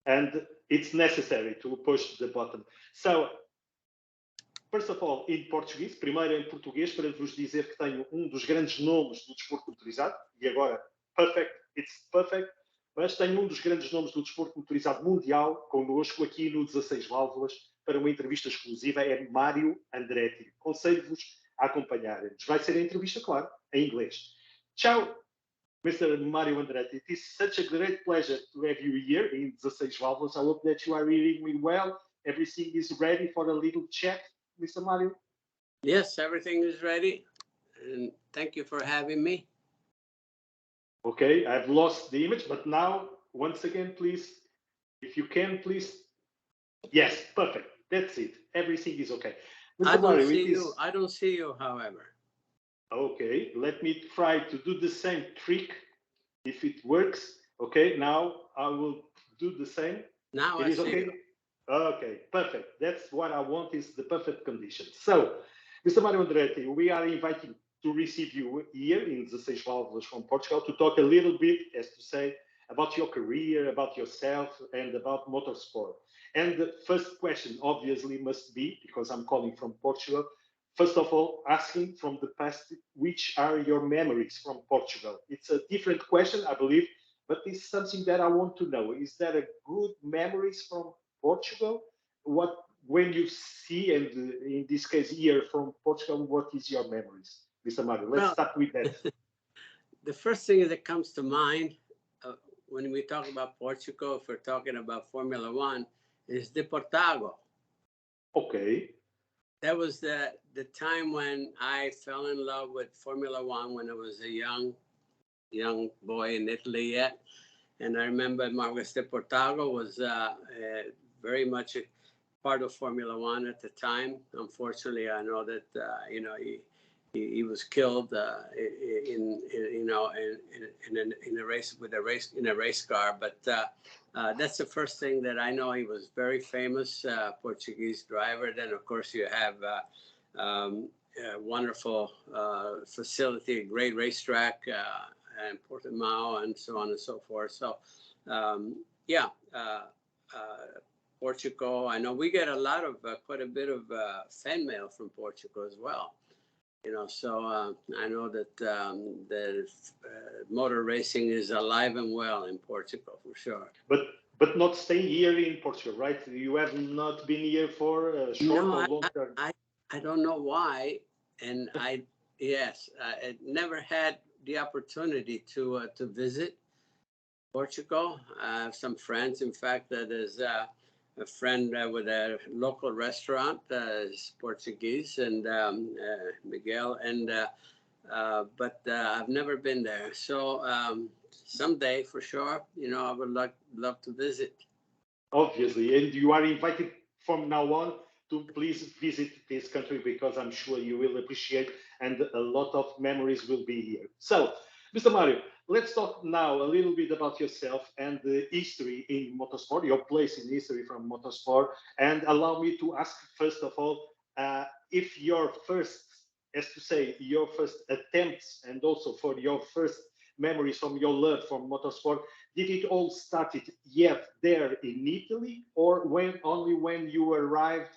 and it's necessary to push the button. So, first of all, in Portuguese, primeiro em português, para vos dizer que tenho um dos grandes nomes do desporto motorizado, e agora, it's perfect, mas tenho um dos grandes nomes do desporto motorizado mundial connosco aqui no 16 Válvulas para uma entrevista exclusiva, é Mário Andretti. Aconselho-vos a acompanharem-nos. Vai ser a entrevista, claro, em inglês. Ciao, Mr. Mário Andretti. It is such a great pleasure to have you here in 16 Válvulas. I hope that you are hearing me well. Everything is ready for a little chat, Mr. Mário? Yes, everything is ready. And thank you for having me. Okay, I've lost the image, but now, once again, please, if you can, please. Yes, perfect. That's it. Everything is okay. I don't see you, however. Okay, let me try to do the same trick if it works. Okay, now I will do the same. Now it I is see okay. you. Okay, perfect. That's what I want, is the perfect condition. So, Mr. Mário Andretti, we are inviting to receive you here in 16 Válvulas from Portugal to talk a little bit, as to say, about your career, about yourself, and about motorsport. And the first question, obviously, must be, because I'm calling from Portugal, first of all, asking from the past, which are your memories from Portugal? It's a different question, I believe, but it's something that I want to know. Is there a good memories from Portugal? When you see, and in this case here from Portugal, what is your memories, Mr. Mário? Let's start with that. The first thing that comes to mind when we talk about Portugal, if we're talking about Formula One, is Desporto. Okay. That was the time when I fell in love with Formula One when I was a young boy in Italy yet. And I remember Marcus Desporto was very much a part of Formula One at the time. Unfortunately, I know that he was killed in a race car. But that's the first thing that I know. He was very famous Portuguese driver. Then of course you have a wonderful facility, a great racetrack, and Portimao, and so on and so forth. So Portugal. I know we get quite a bit of fan mail from Portugal as well. So I know that the motor racing is alive and well in Portugal for sure. But not staying here in Portugal, right? You have not been here for a short or long term. I don't know why, and I never had the opportunity to visit Portugal. I have some friends, in fact, that is a friend with a local restaurant, is Portuguese, and Miguel, and but I've never been there. So someday, for sure, I would love to visit. Obviously, and you are invited from now on to please visit this country, because I'm sure you will appreciate, and a lot of memories will be here. So, Mr. Mário, let's talk now a little bit about yourself and the history in motorsport, your place in history from motorsport. And allow me to ask, first of all, if your first attempts, and also for your first memories from your love for motorsport, did it all started there in Italy, or only when you arrived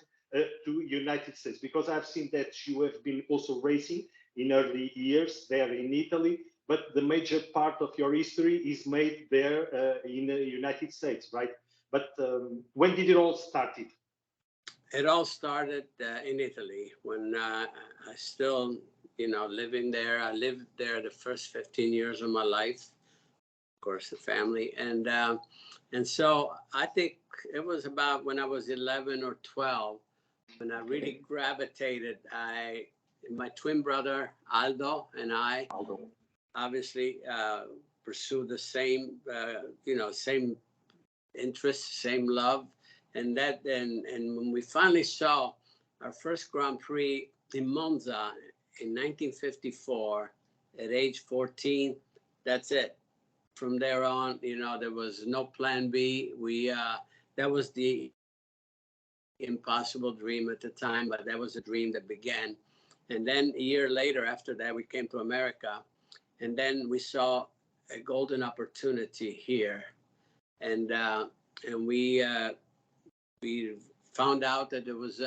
to United States? Because I've seen that you have been also racing in early years there in Italy, but the major part of your history is made there in the United States, right? But when did it all started? It all started in Italy when I still, living there. I lived there the first 15 years of my life, of course, the family. And so I think it was about when I was 11 or 12 when I really gravitated. My twin brother, Aldo, and I obviously pursue the same, same interests, same love. And when we finally saw our first Grand Prix in Monza in 1954 at age 14, that's it. From there on, there was no plan B. That was the impossible dream at the time, but that was a dream that began. And then a year later, after that, we came to America, and then we saw a golden opportunity here. And and we found out that there was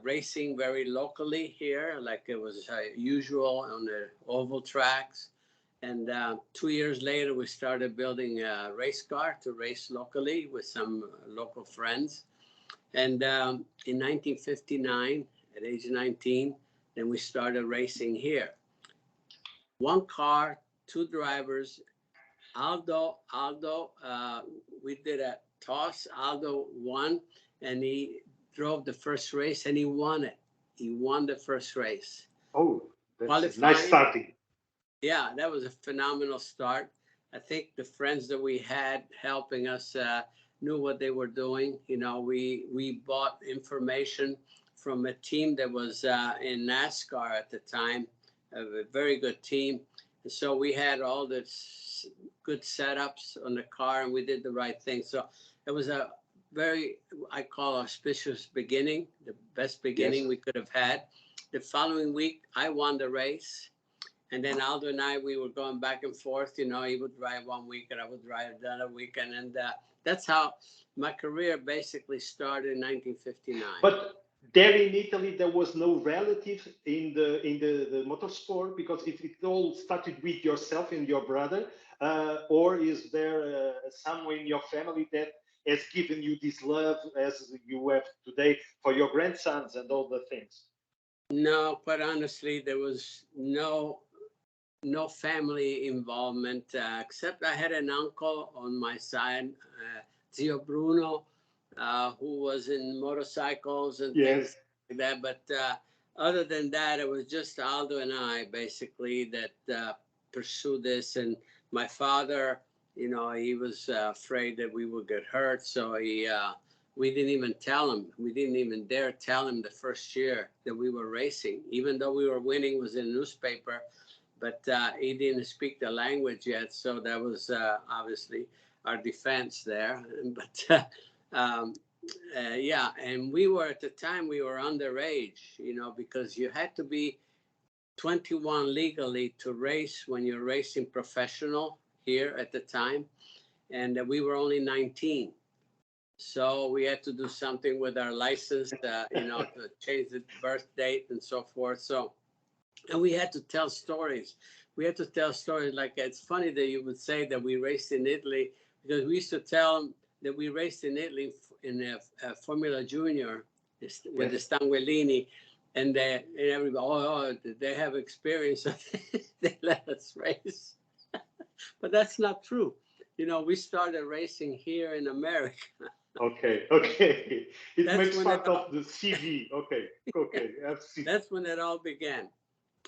racing very locally here, like it was usual on the oval tracks. And 2 years later, we started building a race car to race locally with some local friends. And in 1959, at age 19, then we started racing here. One car, two drivers. Aldo, we did a toss. Aldo won, and he drove the first race, and he won it. He won the first race. Oh, that's nice starting. Yeah, that was a phenomenal start. I think the friends that we had helping us knew what they were doing. You know, we bought information from a team that was in NASCAR at the time, a very good team. And so we had all the good setups on the car, and we did the right thing. So it was a very, I call, auspicious beginning, the best beginning we could have had. The following week, I won the race. And then Aldo and I, we were going back and forth. You know, he would drive 1 week and I would drive another week. And that's how my career basically started in 1959. But there in Italy, there was no relative in the motorsport, because it all started with yourself and your brother, or is there someone in your family that has given you this love as you have today for your grandsons and all the things? No, quite honestly, there was no family involvement, except I had an uncle on my side, Zio Bruno, who was in motorcycles and things like that. But other than that, it was just Aldo and I basically that pursued this. And my father, you know, he was afraid that we would get hurt, so we didn't even tell him. We didn't even dare tell him the first year that we were racing, even though we were winning. It was in the newspaper. But he didn't speak the language yet, so that was obviously our defense there. But yeah, and we were at the time, we were underage, you know, because you had to be 21 legally to race when you're racing professional here at the time, and we were only 19. So we had to do something with our license, you know, to change the birth date and so forth. So. And we had to tell stories. We had to tell stories. Like, it's funny that you would say that we raced in Italy, because we used to tell them that we raced in Italy in a Formula Junior with the Stanguellini, and everybody, oh, they have experience. They let us race. But that's not true. You know, we started racing here in America. Okay. It makes part of the CV. Okay. That's when it all began.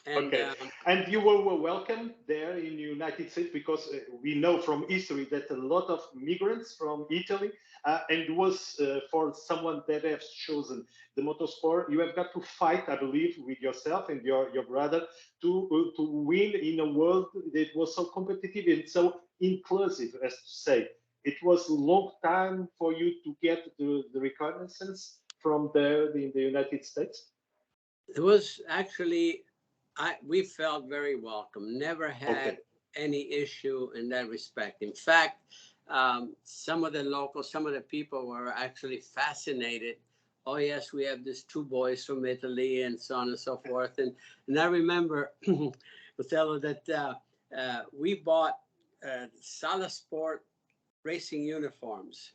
And, and you were welcome there in the United States, because we know from history that a lot of migrants from Italy, and was for someone that has chosen the motorsport, you have got to fight, I believe, with yourself and your brother to win in a world that was so competitive and so inclusive, as to say. It was a long time for you to get the reconnaissance from there in the United States. It was actually. We felt very welcome, never had any issue in that respect. In fact, some of the locals, some of the people were actually fascinated. Oh, yes, we have these two boys from Italy and so on and so forth. And I remember, Othello, that we bought Sala Sport racing uniforms,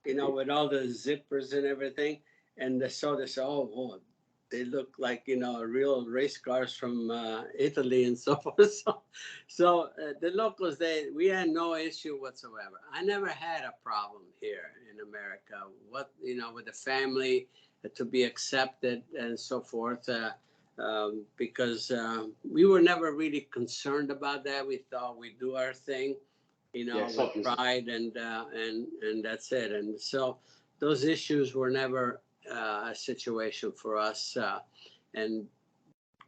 you know, with all the zippers and everything. And so they said, oh, they look like, you know, real race cars from Italy and so forth. So the locals, we had no issue whatsoever. I never had a problem here in America, you know, with the family, to be accepted and so forth, because we were never really concerned about that. We thought we'd do our thing, you know, with pride, and that's it. And so those issues were never a situation for us, and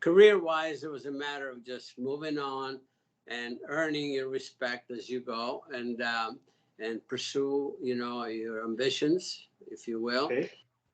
career-wise, it was a matter of just moving on and earning your respect as you go, and pursue, you know, your ambitions, if you will,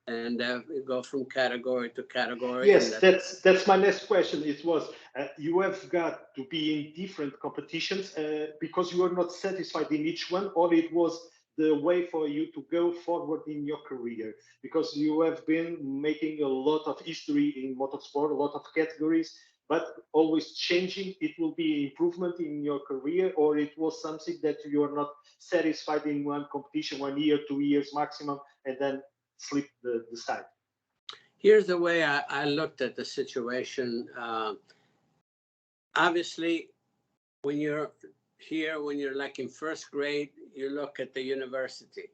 and go from category to category. Yes, that's my next question. It was you have got to be in different competitions because you are not satisfied in each one, or it was the way for you to go forward in your career? Because you have been making a lot of history in motorsport, a lot of categories, but always changing. It will be improvement in your career, or it was something that you are not satisfied in one competition, 1 year, 2 years maximum, and then slip the side? Here's the way I looked at the situation. Obviously, when you're here, when you're like in first grade, you look at the university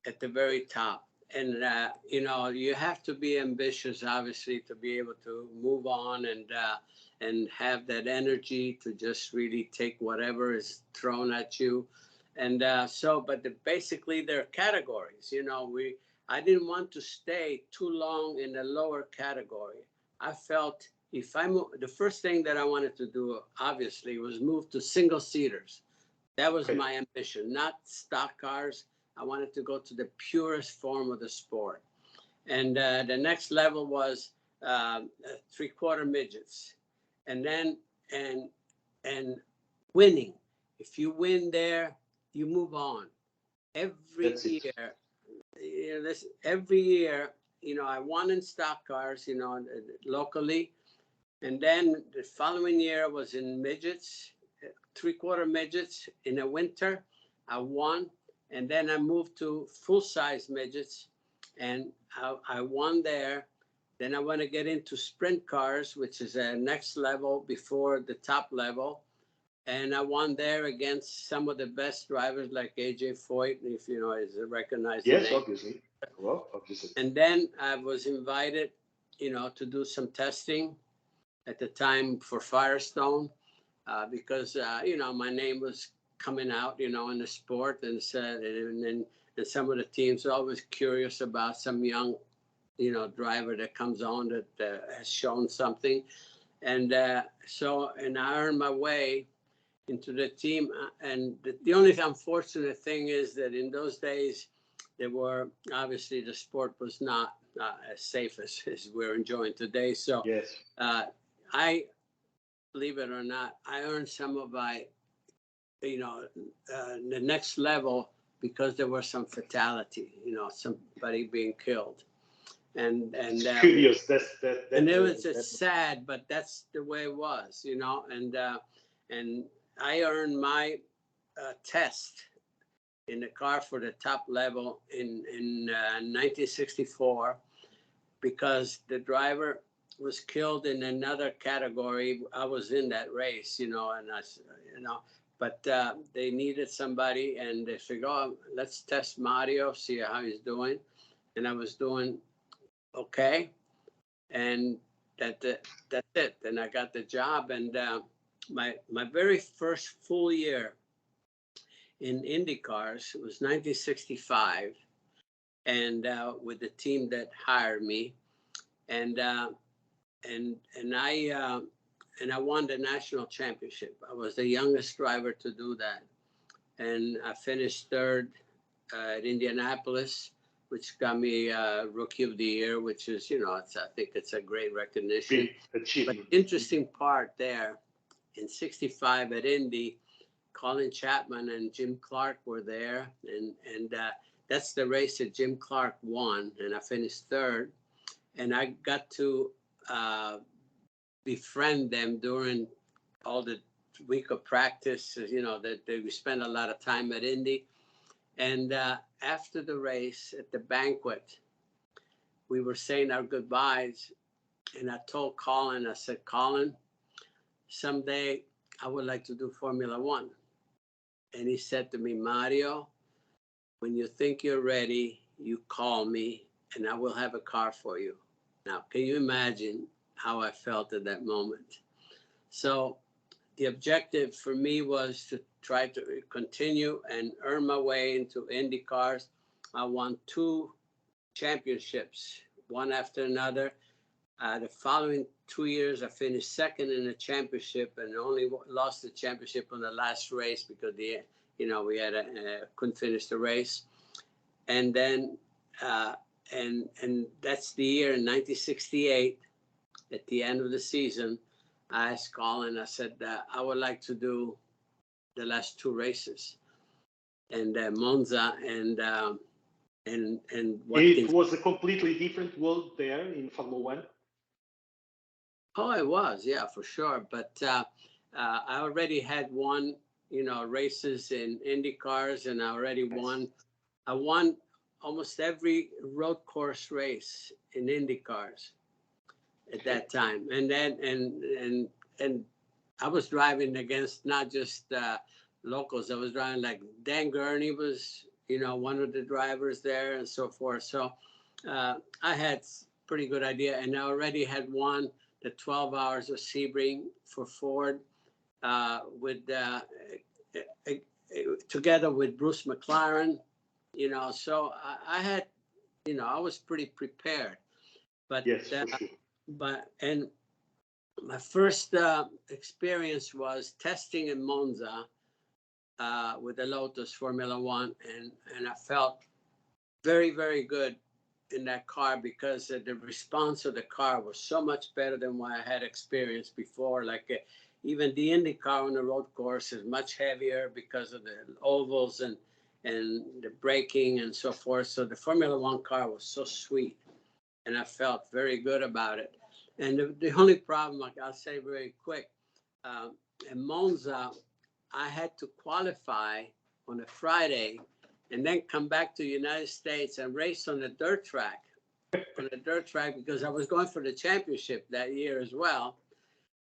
at the very top. And, you know, you have to be ambitious, obviously, to be able to move on and have that energy to just really take whatever is thrown at you. And basically, there are categories. You know, I didn't want to stay too long in the lower category. I felt if the first thing that I wanted to do, obviously, was move to single seaters. That was my ambition, not stock cars. I wanted to go to the purest form of the sport. And the next level was 3/4 midgets. And then, and winning. If you win there, you move on. Every year, you know, I won in stock cars, you know, locally. And then the following year was in midgets, 3/4 midgets in the winter. I won. And then I moved to full-size midgets, and I won there. Then I want to get into sprint cars, which is a next level before the top level. And I won there against some of the best drivers like AJ Foyt, if you know, is a recognized name. Yes, obviously. Well, obviously. And then I was invited, you know, to do some testing at the time for Firestone, because, you know, my name was coming out, you know, in the sport, and some of the teams are always curious about some young, you know, driver that comes on that has shown something. And and I earned my way into the team. And the only unfortunate thing is that in those days, there were, obviously, the sport was not as safe as we're enjoying today. So yes. I, believe it or not, I earned some of my, you know, the next level because there was some fatality, you know, somebody being killed. And curious. And it was just sad, but that's the way it was, you know. And I earned my test in the car for the top level in 1964 because the driver was killed in another category. I was in that race, you know, and but they needed somebody, and they figured, oh, let's test Mario, see how he's doing. And I was doing okay, and that's it. And I got the job, and my very first full year in Indy cars was 1965, and with the team that hired me, and I won the national championship. I was the youngest driver to do that, and I finished third at Indianapolis, which got me Rookie of the Year, which is, you know, I think it's a great recognition. But the interesting part there, in '65 at Indy, Colin Chapman and Jim Clark were there, and that's the race that Jim Clark won, and I finished third, and I got to befriend them during all the week of practice. You know, that we spent a lot of time at Indy. And after the race at the banquet, we were saying our goodbyes. And I told Colin, I said, Colin, someday I would like to do Formula One. And he said to me, Mario, when you think you're ready, you call me and I will have a car for you. Now, can you imagine how I felt at that moment? So the objective for me was to try to continue and earn my way into Indy cars. I won 2 championships, one after another. The following 2 years, I finished second in the championship and only lost the championship on the last race because we couldn't finish the race. And then, and that's the year in 1968. At the end of the season, I asked Colin, I said, I would like to do the last 2 races. Monza and It was a completely different world there in Formula One. Oh, it was, yeah, for sure. But I already had won, races in Indy cars, and I already won. I won almost every road course race in Indy cars at that time, and then and I was driving against not just locals. I was driving like Dan Gurney was, one of the drivers there, and so forth. So I had pretty good idea, and I already had won the 12 hours of Sebring for Ford together with Bruce McLaren, so I had, I was pretty prepared. But yes, for sure. And my first experience was testing in Monza with the Lotus Formula One, and I felt very, very good in that car because the response of the car was so much better than what I had experienced before. Like even the Indy car on the road course is much heavier because of the ovals and the braking and so forth. So the Formula One car was so sweet, and I felt very good about it. And the only problem, like I'll say very quick, in Monza, I had to qualify on a Friday and then come back to the United States and race on the dirt track, because I was going for the championship that year as well,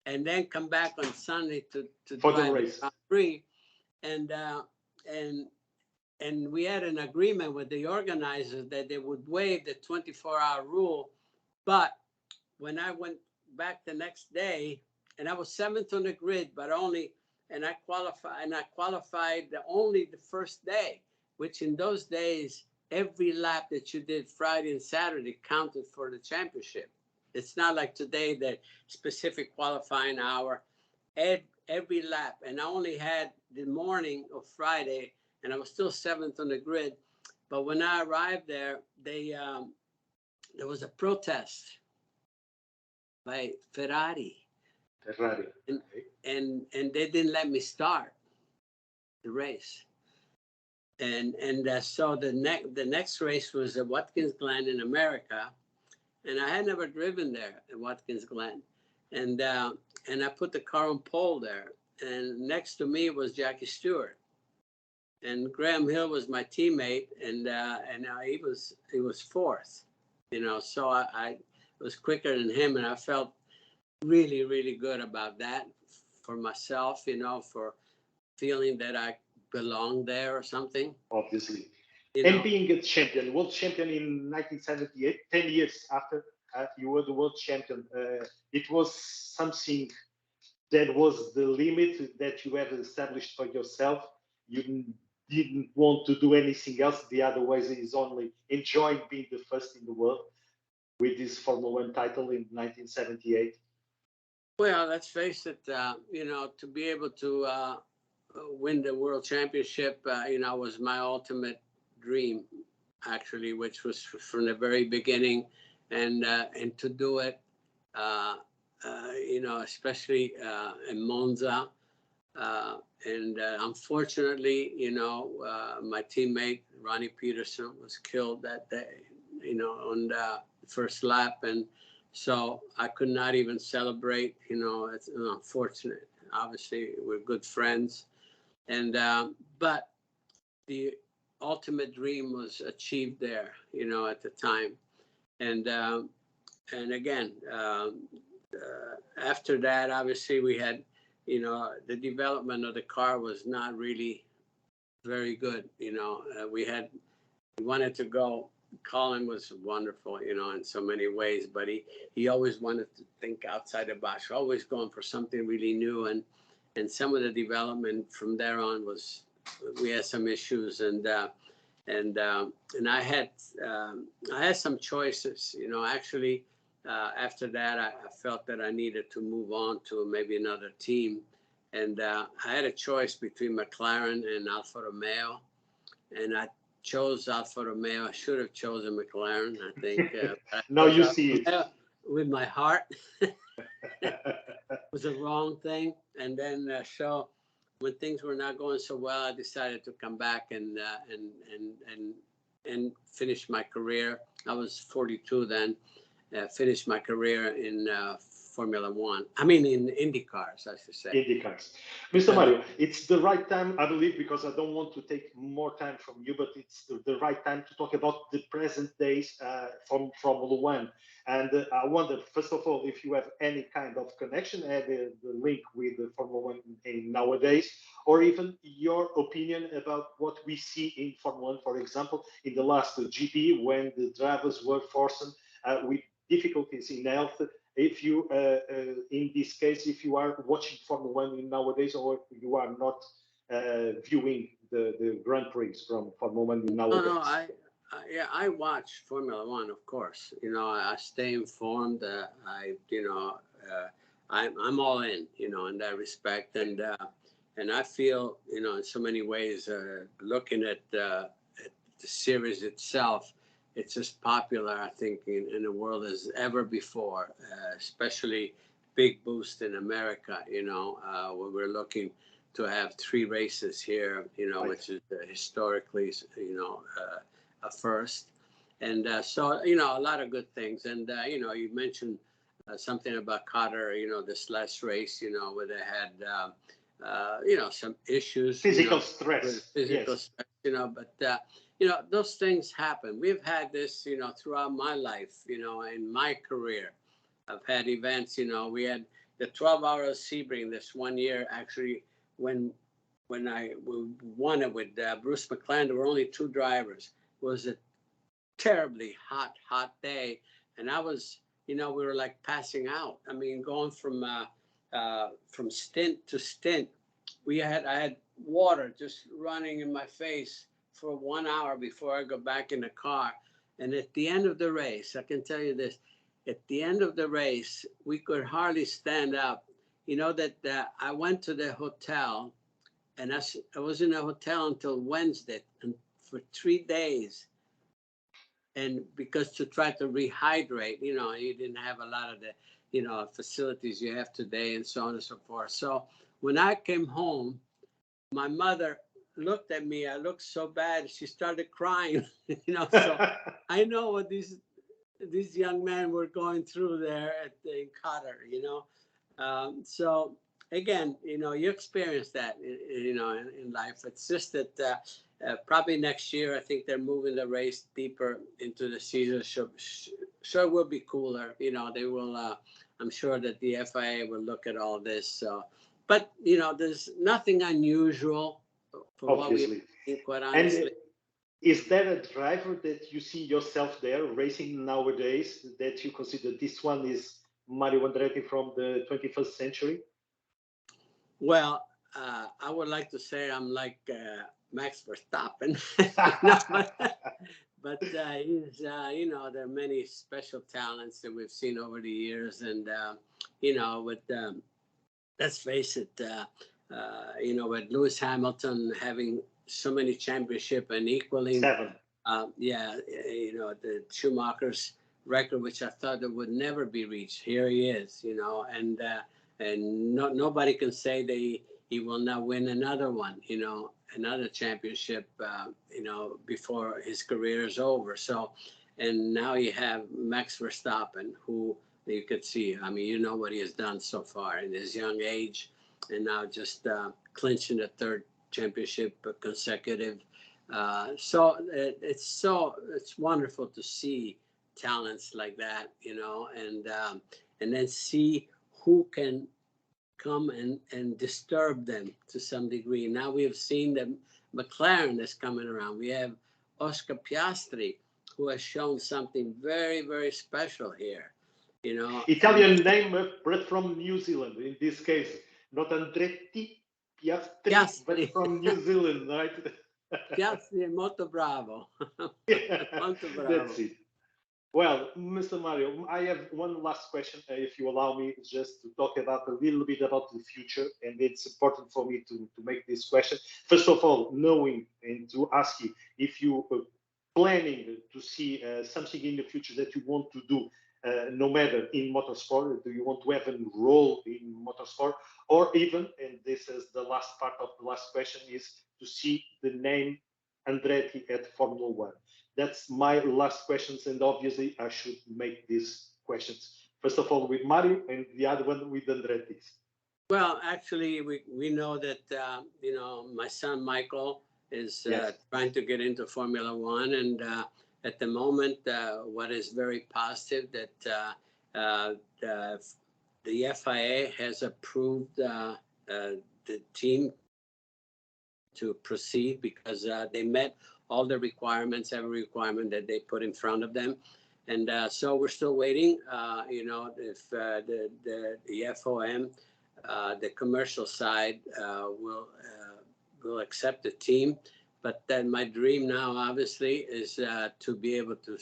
and then come back on Sunday to drive the race. Grand Prix, and we had an agreement with the organizers that they would waive the 24-hour rule, but when I went back the next day, and I was 7th on the grid, but I qualified only the first day, which in those days, every lap that you did Friday and Saturday counted for the championship. It's not like today that specific qualifying hour, every lap. And I only had the morning of Friday, and I was still 7th on the grid. But when I arrived there, there was a protest by Ferrari. And they didn't let me start the race. And so the next race was at Watkins Glen in America, and I had never driven there at Watkins Glen, and I put the car on pole there, and next to me was Jackie Stewart, and Graham Hill was my teammate, and he was 4th, so I was quicker than him, and I felt really, really good about that for myself, for feeling that I belong there or something. Obviously. And being a champion, world champion in 1978, 10 years after you were the world champion, it was something that was the limit that you had established for yourself. You didn't want to do anything else. The other way is only enjoying being the first in the world with this Formula One title in 1978. Well, let's face it, to be able to win the world championship, was my ultimate dream, actually, which was from the very beginning, and to do it, especially in Monza, and unfortunately, my teammate Ronnie Peterson was killed that day, on the first lap, and so I could not even celebrate. It's unfortunate. Obviously, we're good friends. And but the ultimate dream was achieved there, at the time, and again, after that, obviously we had, the development of the car was not really very good. We wanted to go. Colin was wonderful, in so many ways, but he always wanted to think outside the box, always going for something really new, and some of the development from there on we had some issues, and I had some choices, actually. After that, I felt that I needed to move on to maybe another team, and I had a choice between McLaren and Alfa Romeo, and I chose Alfa Romeo. I should have chosen McLaren, I think. Now you see it. With my heart. It was a wrong thing. And then so when things were not going so well, I decided to come back and finish my career. I was 42 then. Finished my career in Formula One. I mean, in Indy cars, I should say. Indy cars. Mr. Mario, it's the right time, I believe, because I don't want to take more time from you, but it's the right time to talk about the present days from Formula One. And I wonder, first of all, if you have any kind of connection, the link with the Formula One in nowadays, or even your opinion about what we see in Formula One, for example, in the last GP, when the drivers were forced with difficulties in health. If you, in this case, if you are watching Formula One nowadays, or you are not viewing the Grand Prix from Formula One nowadays. No, I watch Formula One, of course. You know, I stay informed. I'm all in, you know, in that respect, and I feel, you know, in so many ways, looking at the series itself, it's as popular, I think, in the world as ever before, especially big boost in America, you know, where we're looking to have 3 races here, you know, which is historically, you know, a first. And so, you know, a lot of good things. And, you know, you mentioned something about Qatar, you know, this last race, you know, where they had, you know, some issues. Physical you know, stress. Physical stress, you know, but, you know, those things happen. We've had this, you know, throughout my life, you know, in my career. I've had events, you know, we had the 12-hour of Sebring this one year, actually, when I won it with Bruce McLaren, there were only 2 drivers. It was a terribly hot day. And I was, you know, we were like passing out. I mean, going from stint to stint, I had water just running in my face for 1 hour before I go back in the car. And at the end of the race, I can tell you this, at the end of the race, we could hardly stand up. You know that I went to the hotel, and I was in a hotel until Wednesday, and for 3 days. And because to try to rehydrate, you know, you didn't have a lot of the, you know, facilities you have today and so on and so forth. So when I came home, my mother looked at me. I looked so bad. She started crying, you know. So I know what these young men were going through there in Qatar, you know. So again, you know, you experience that, you know, in life. It's just that probably next year, I think they're moving the race deeper into the season. So it will be cooler. You know, they will. I'm sure that the FIA will look at all this. So, but you know, there's nothing unusual for Obviously. what we think, quite honestly. And is there a driver that you see yourself there racing nowadays that you consider this one is Mário Andretti from the 21st century? Well, I would like to say I'm like Max Verstappen, no, but he's, you know, there are many special talents that we've seen over the years, and you know, with let's face it, you know, with Lewis Hamilton having so many championships and equaling 7. Yeah, you know, the Schumacher's record, which I thought that would never be reached. Here he is, you know, and nobody can say that he will not win another one, you know, another championship, you know, before his career is over. So, and now you have Max Verstappen, who you could see. I mean, you know what he has done so far in his young age, and now just clinching the 3rd championship consecutive. So it's wonderful to see talents like that, you know, and then see who can come and disturb them to some degree. Now we have seen that McLaren is coming around. We have Oscar Piastri, who has shown something very, very special here. You know, Italian name, but from New Zealand. In this case, not Andretti, Piastri, but from New Zealand, right? Piastri è molto bravo. Molto bravo. That's it. Well, Mr. Mario, I have one last question, if you allow me, just to talk about a little bit about the future, and it's important for me to make this question. First of all, knowing and to ask you if you are planning to see something in the future that you want to do no matter in motorsport, do you want to have a role in motorsport, or even, and this is the last part of the last question, is to see the name Andretti at Formula One? That's my last questions, and obviously I should make these questions. First of all with Mario, and the other one with Andretti. Well, actually, we know that, my son Michael is trying to get into Formula One. And at the moment, what is very positive that the FIA has approved the team to proceed because they met all the requirements, every requirement that they put in front of them. And so we're still waiting, if the FOM, the commercial side, will accept the team. But then my dream now, obviously, is to be able to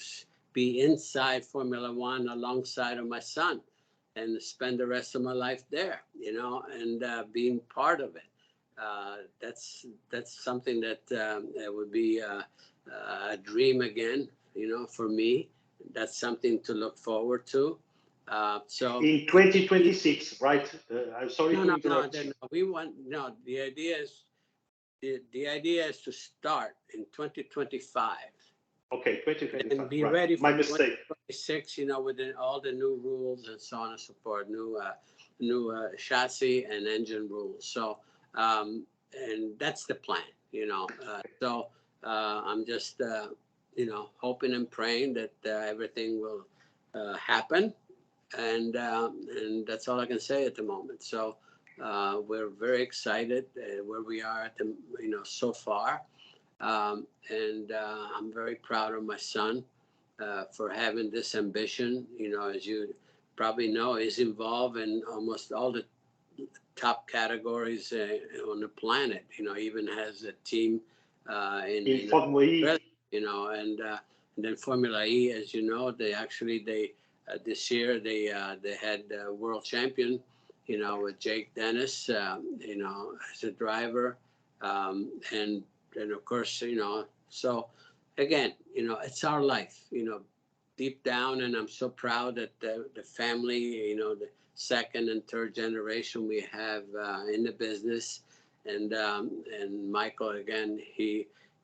be inside Formula One alongside of my son and spend the rest of my life there, and being part of it. That's something that it would be a dream again, for me. That's something to look forward to. So in 2026, right? I'm sorry to interrupt. No. The idea is to start in 2025. Okay, 2025. And be ready for 2026. With all the new rules and so on and so forth, new chassis and engine rules. So, and that's the plan. So I'm just hoping and praying that everything will happen. And that's all I can say at the moment. So we're very excited where we are at the, so far. And I'm very proud of my son for having this ambition. As you probably know, he's involved in almost all the top categories on the planet. Even has a team in Formula E. And then Formula E, as you know, they this year they had a world champion, with Jake Dennis, as a driver, and of course, so again, it's our life, deep down, and I'm so proud that the family, the second and third generation we have in the business, and Michael, again,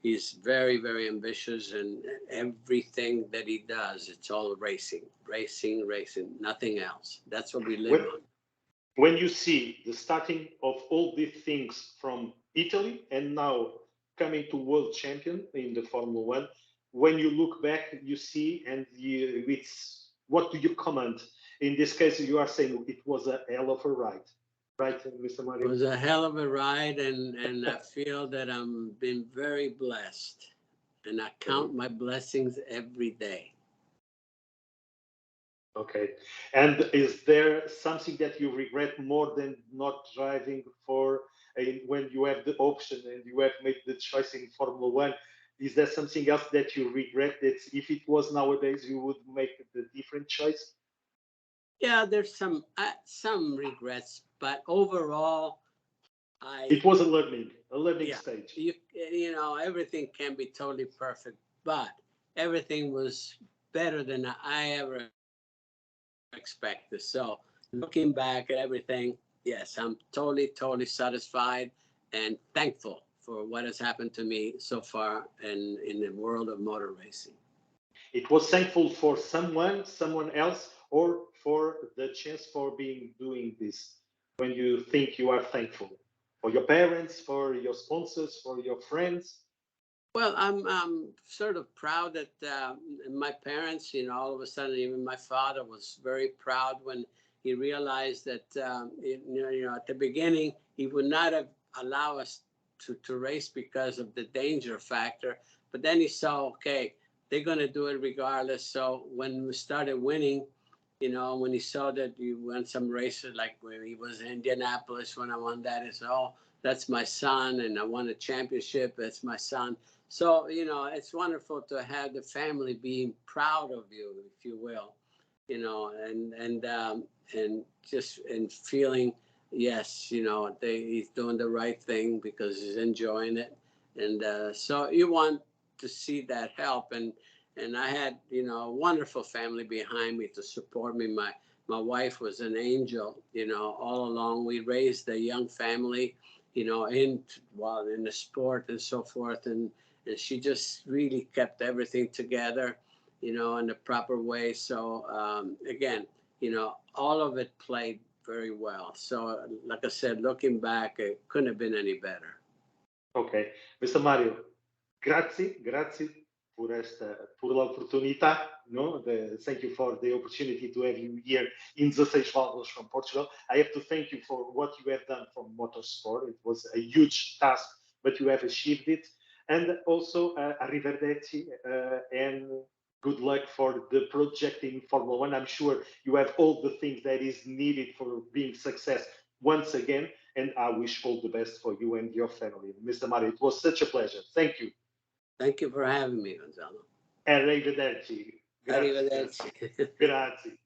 he's very, very ambitious, and everything that he does, it's all racing, nothing else. That's what we live on. When you see the starting of all these things from Italy and now coming to world champion in the Formula One, when you look back, you see, and what do you comment? In this case, you are saying it was a hell of a ride. Right, Mr. Mario? It was a hell of a ride, and I feel that I'm been very blessed, and I count my blessings every day. Okay. And is there something that you regret more than not driving when you have the option and you have made the choice in Formula One? Is there something else that you regret that if it was nowadays, you would make the different choice? Yeah, there's some regrets, but overall, it was a learning stage. Everything can be totally perfect, but everything was better than I ever expected. So looking back at everything, yes, I'm totally satisfied and thankful for what has happened to me so far in the world of motor racing. It was thankful for someone else, or for the chance for doing this? When you think you are thankful for your parents, for your sponsors, for your friends? Well, I'm sort of proud that my parents, all of a sudden, even my father was very proud when he realized that, at the beginning, he would not have allowed us to race because of the danger factor. But then he saw, okay, they're going to do it regardless. So when we started winning, when he saw that you won some races, like when he was in Indianapolis, when I won that, he said, oh, that's my son. And I won a championship. That's my son. So, it's wonderful to have the family being proud of you, if you will, and just feeling, yes, he's doing the right thing because he's enjoying it. And so you want to see that help. And And I had, you know, a wonderful family behind me to support me. My wife was an angel, you know, all along. We raised a young family, you know, in the sport and so forth. And she just really kept everything together, you know, in the proper way. So, again, you know, all of it played very well. So, like I said, looking back, it couldn't have been any better. Ok. Mr. Mario, grazie por l'opportunità, no? Thank you for the opportunity to have you here in 16 Válvulas from Portugal. I have to thank you for what you have done for motorsport. It was a huge task, but you have achieved it. And also, arrivederci, and good luck for the project in Formula One. I'm sure you have all the things that is needed for being success once again. And I wish all the best for you and your family. Mr. Mario, it was such a pleasure. Thank you. Thank you for having me, Gonzalo. Arrivederci. Arrivederci. Grazie.